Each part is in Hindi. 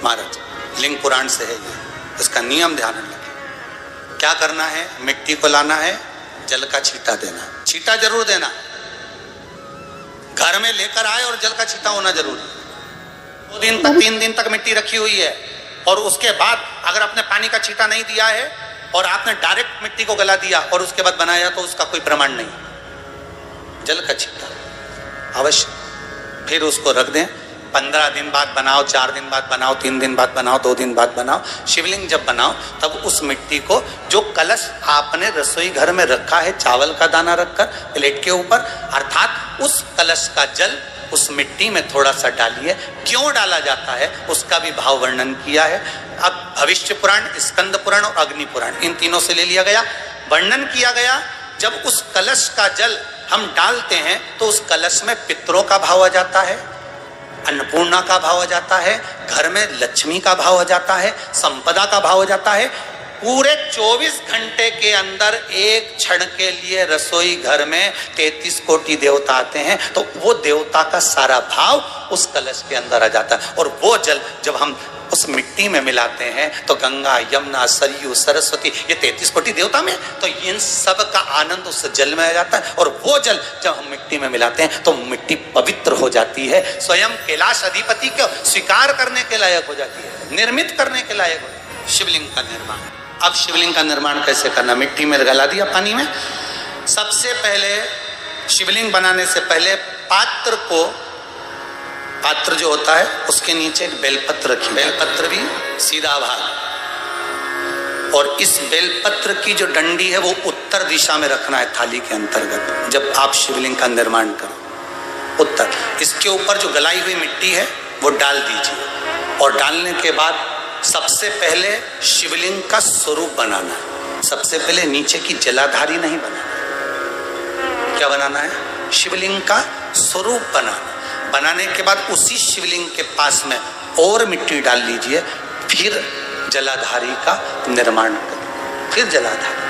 महाराज लिंग पुराण से है ये, इसका नियम ध्यान रखिए। क्या करना है, मिट्टी को लाना है, जल का छींटा देना, छींटा जरूर देना, घर में लेकर आए और जल का छींटा होना जरूरी है। 2 दिन तक 3 दिन तक मिट्टी रखी हुई है और उसके बाद अगर आपने पानी का छींटा नहीं दिया है और आपने डायरेक्ट मिट्टी को गला दिया और उसके बाद बनाया तो उसका कोई प्रमाण नहीं। जल का छींटा अवश्य, फिर उसको रख दें। 15 दिन बाद बनाओ, 4 दिन बाद बनाओ, 3 दिन बाद बनाओ, 2 दिन बाद बनाओ। शिवलिंग जब बनाओ तब उस मिट्टी को, जो कलश आपने रसोई घर में रखा है चावल का दाना रखकर प्लेट के ऊपर, अर्थात उस कलश का जल उस मिट्टी में थोड़ा सा डालिए। क्यों डाला जाता है उसका भी भाव वर्णन किया है। अब भविष्य पुराण, स्कंद पुराण और अग्नि पुराण, इन तीनों से ले लिया गया। वर्णन किया गया जब उस कलश का जल हम डालते हैं तो उस कलश में पितरों का भाव आ जाता है, अन्नपूर्णा का भाव आ जाता है, घर में लक्ष्मी का भाव आ जाता है, संपदा का भाव आ जाता है। पूरे 24 घंटे के अंदर एक क्षण के लिए रसोई घर में 33 कोटि देवता आते हैं, तो वो देवता का सारा भाव उस कलश के अंदर आ जाता है। और वो जल जब हम उस मिट्टी में मिलाते हैं तो गंगा, यमुना, सरयू, सरस्वती, ये 33 कोटि देवता में, तो इन सब का आनंद उस जल में आ जाता है। और वो जल जब हम मिट्टी में मिलाते हैं तो मिट्टी पवित्र हो जाती है, स्वयं कैलाश अधिपति को स्वीकार करने के लायक हो जाती है, निर्मित करने के लायक हो जाती है। शिवलिंग का निर्माण। अब शिवलिंग का निर्माण कैसे करना, मिट्टी में गला दिया पानी में। सबसे पहले शिवलिंग बनाने से पहले पात्र जो होता है उसके नीचे एक बेलपत्र रखिए, बेलपत्र भी सीधा भाग, और इस बेलपत्र की जो डंडी है वो उत्तर दिशा में रखना है थाली के अंतर्गत। जब आप शिवलिंग का निर्माण करो उत्तर, इसके ऊपर जो गलाई हुई मिट्टी है वो डाल दीजिए। और डालने के बाद सबसे पहले शिवलिंग का स्वरूप बनाना है। सबसे पहले नीचे की जलाधारी नहीं बनाना, क्या बनाना है, शिवलिंग का स्वरूप बनाना। बनाने के बाद उसी शिवलिंग के पास में और मिट्टी डाल लीजिए, फिर जलाधारी का निर्माण करें, फिर जलाधारी।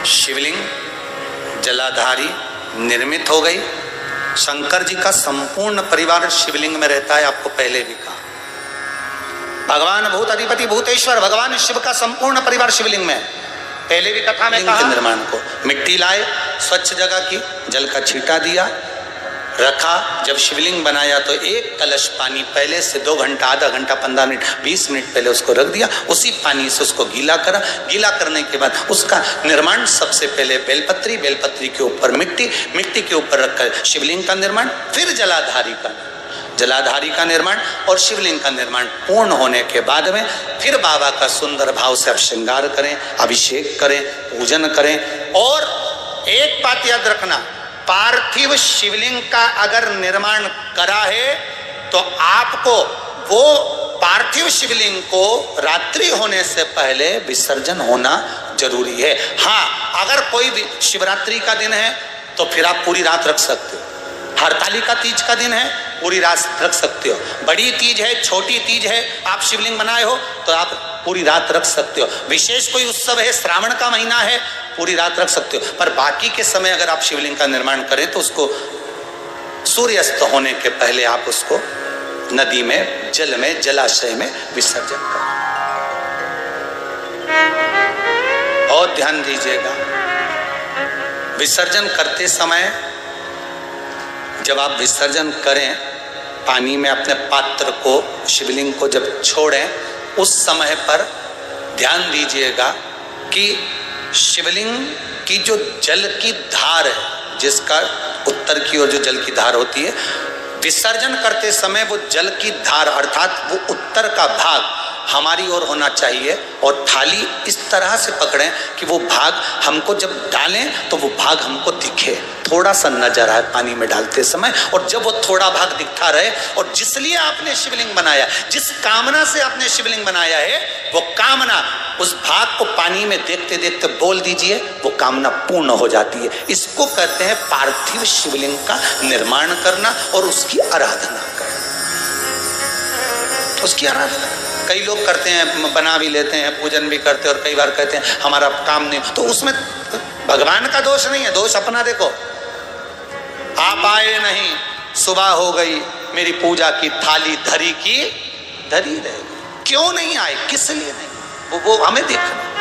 शिवलिंग जलाधारी निर्मित हो गई। शंकर जी का संपूर्ण परिवार शिवलिंग में रहता है, आपको पहले भी कहा। भगवान भूत अधिपति भूतेश्वर, भगवान शिव का संपूर्ण परिवार शिवलिंग में, पहले भी कथा में कहा। निर्माण को मिट्टी लाए, स्वच्छ जगह की, जल का छींटा दिया, रखा। जब शिवलिंग बनाया तो एक कलश पानी पहले से 2 घंटा, आधा घंटा, 15 मिनट, 20 मिनट पहले उसको रख दिया। उसी पानी से उसको गीला करा। गीला करने के बाद उसका निर्माण सबसे पहले बेलपत्री, बेलपत्री के ऊपर मिट्टी, मिट्टी के ऊपर रखकर शिवलिंग का निर्माण, फिर जलाधारी का निर्माण। और शिवलिंग का निर्माण पूर्ण होने के बाद में फिर बाबा का सुंदर भाव से आप श्रृंगार करें, अभिषेक करें, पूजन करें। और एक बात याद रखना, पार्थिव शिवलिंग का अगर निर्माण करा है तो आपको वो पार्थिव शिवलिंग को रात्रि होने से पहले विसर्जन होना जरूरी है। हाँ, अगर कोई भी शिवरात्रि का दिन है तो फिर आप पूरी रात रख सकते हो। हरतालिका तीज का दिन है, पूरी रात रख सकते हो। बड़ी तीज है, छोटी तीज है, आप शिवलिंग बनाए हो तो आप पूरी रात रख सकते हो। विशेष कोई उत्सव है, श्रावण का महीना है, पूरी रात रख सकते हो। पर बाकी के समय अगर आप शिवलिंग का निर्माण करें तो उसको सूर्यास्त होने के पहले आप उसको नदी में, जल में, जलाशय में विसर्जन करें। बहुत ध्यान दीजिएगा, विसर्जन करते समय जब आप विसर्जन करें पानी में अपने पात्र को, शिवलिंग को जब छोड़ें, उस समय पर ध्यान दीजिएगा कि शिवलिंग की जो जल की धार है, जिसका उत्तर की ओर जो जल की धार होती है, विसर्जन करते समय वो जल की धार अर्थात वो उत्तर का भाग हमारी ओर होना चाहिए। और थाली इस तरह से पकड़ें कि वो भाग हमको जब डालें तो वो भाग हमको दिखे, थोड़ा सा नजर आए पानी में डालते समय। और जब वो थोड़ा भाग दिखता रहे, और जिसलिए आपने शिवलिंग बनाया, जिस कामना से आपने शिवलिंग बनाया है, वो कामना उस भाग को पानी में देखते देखते बोल दीजिए, वो कामना पूर्ण हो जाती है। इसको कहते हैं पार्थिव शिवलिंग का निर्माण करना और उसकी आराधना करना। उसकी आराधना कई लोग करते हैं, बना भी लेते हैं, पूजन भी करते हैं, और कई बार कहते हैं हमारा काम नहीं, तो उसमें भगवान का दोष नहीं है, दोष अपना। देखो, आप आए नहीं, सुबह हो गई, मेरी पूजा की थाली धरी की धरी रह गई। क्यों नहीं आए, किस लिए नहीं, वो हमें देखना।